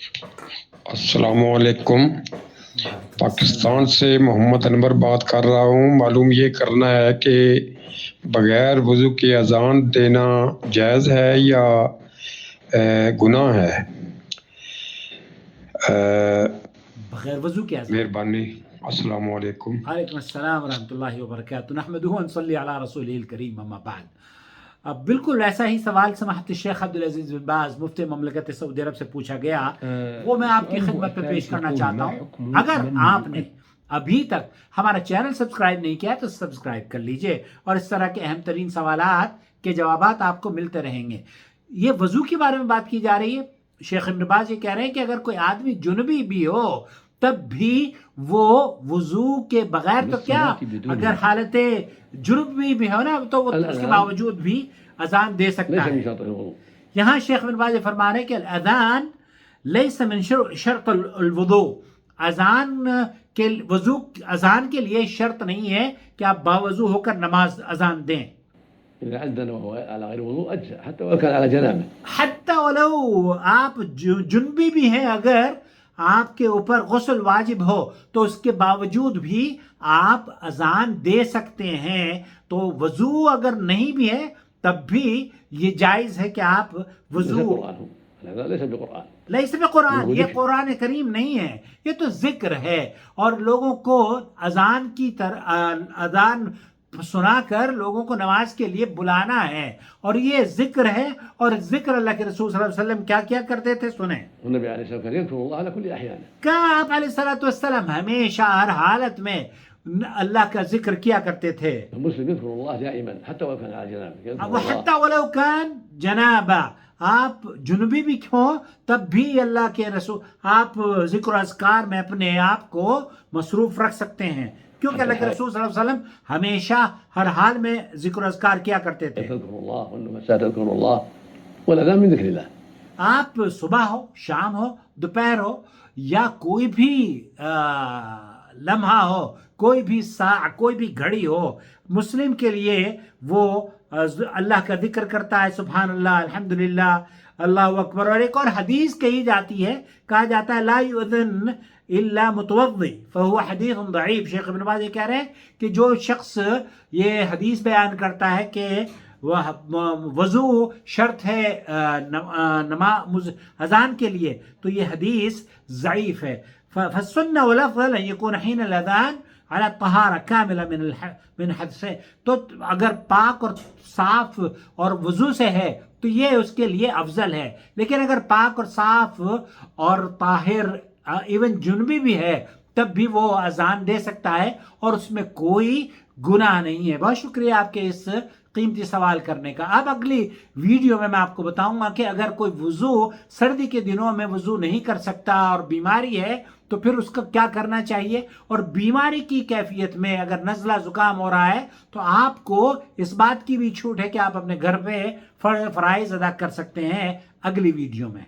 السلام علیکم، پاکستان سے محمد انور بات کر رہا ہوں۔ معلوم یہ کرنا ہے کہ بغیر وضو کی اذان دینا جائز ہے یا گناہ ہے؟ بغیر وضو کے اذان؟ مہربانی، السلام علیکم۔ وعلیکم السلام ورحمۃ اللہ وبرکاتہ، نحمدہ ونصلی علی رسولہ الکریم، اما بعد۔ اب بالکل ایسا ہی سوال سماحت الشیخ عبدالعزیز بن باز مفتی مملکت سعودی عرب سے پوچھا گیا، وہ میں آپ کی خدمت میں پیش کرنا چاہتا ہوں۔ اگر آپ نے ابھی تک ہمارا چینل سبسکرائب نہیں کیا تو سبسکرائب کر لیجئے، اور اس طرح کے اہم ترین سوالات کے جوابات آپ کو ملتے رہیں گے۔ یہ وضو کے بارے میں بات کی جا رہی ہے۔ شیخ ابن باز یہ کہہ رہے ہیں کہ اگر کوئی آدمی جنبی بھی ہو تب بھی وہ وضو کے بغیر تو کیا، اگر حالت جنبی بھی ہو نا تو وہ اس کے باوجود بھی اذان دے سکتا ہے۔ یہاں شیخ ابن باز فرما رہے ہیں کہ الاذان لیس من شرط الوضو، اذان کے وضو اذان کے لیے شرط نہیں ہے کہ آپ باوضو ہو کر نماز اذان دیں۔ حتی ولو آپ جنبی بھی ہیں، اگر آپ کے اوپر غسل واجب ہو تو اس کے باوجود بھی آپ اذان دے سکتے ہیں۔ تو وضو اگر نہیں بھی ہے تب بھی یہ جائز ہے کہ آپ وضو لیس بقرآن، یہ قرآن کریم نہیں ہے، یہ تو ذکر ہے، اور لوگوں کو اذان کی اذان سنا کر لوگوں کو نماز کے لیے بلانا ہے، اور یہ ذکر ہے، اور ذکر اللہ کے رسول صلی اللہ علیہ وسلم کیا کیا کرتے تھے سنیں۔ النبی علیہ السلام کہا یذکر اللہ علی کل احیان، کہا آپ علیہ الصلوۃ والسلام ہمیشہ ہر حالت میں اللہ کا ذکر کیا کرتے تھے۔ مسلم یذکر اللہ دائما حتی ولو کان علی جنابہ، وحتی ولو کان جنابہ، آپ جنبی بھی ہوں تب بھی اللہ کے رسول آپ ذکر و اذکار میں اپنے آپ کو مصروف رکھ سکتے ہیں، کیونکہ اللہ کے رسول صلی اللہ علیہ وسلم ہمیشہ ہر حال میں ذکر و اذکار کیا کرتے تھے۔ تذکر اللہ والمساء تذکر اللہ والاذان من ذکر اللہ، آپ صبح ہو، شام ہو، دوپہر ہو، یا کوئی بھی لمحہ ہو، کوئی بھی ساعہ، کوئی بھی گھڑی ہو، مسلم کے لیے وہ اللہ کا ذکر کرتا ہے، سبحان اللہ، الحمدللہ، اللہ اکبر۔ اور ایک اور حدیث کہی جاتی ہے، کہا جاتا ہے لا یؤذن الا متوضی فہو حدیث ضعیف۔ شیخ ابن باز یہ کہہ رہے ہیں کہ جو شخص یہ حدیث بیان کرتا ہے کہ وضو شرط ہے نماز اذان کے لیے، تو یہ حدیث ضعیف ہے۔ فالسنة والافضل ان يكون حين الاذان على طہارہ کاملہ من حدثین، تو اگر پاک اور صاف اور وضو سے ہے تو یہ اس کے لیے افضل ہے، لیکن اگر پاک اور صاف اور طاہر ایون جنبی بھی ہے تب بھی وہ اذان دے سکتا ہے، اور اس میں کوئی گناہ نہیں ہے۔ بہت شکریہ آپ کے اس قیمتی سوال کرنے کا۔ اب اگلی ویڈیو میں آپ کو بتاؤں گا کہ اگر کوئی وضو سردی کے دنوں میں وضو نہیں کر سکتا اور بیماری ہے تو پھر اس کا کیا کرنا چاہیے، اور بیماری کی کیفیت میں اگر نزلہ زکام ہو رہا ہے تو آپ کو اس بات کی بھی چھوٹ ہے کہ آپ اپنے گھر پہ فرائض ادا کر سکتے ہیں۔ اگلی ویڈیو میں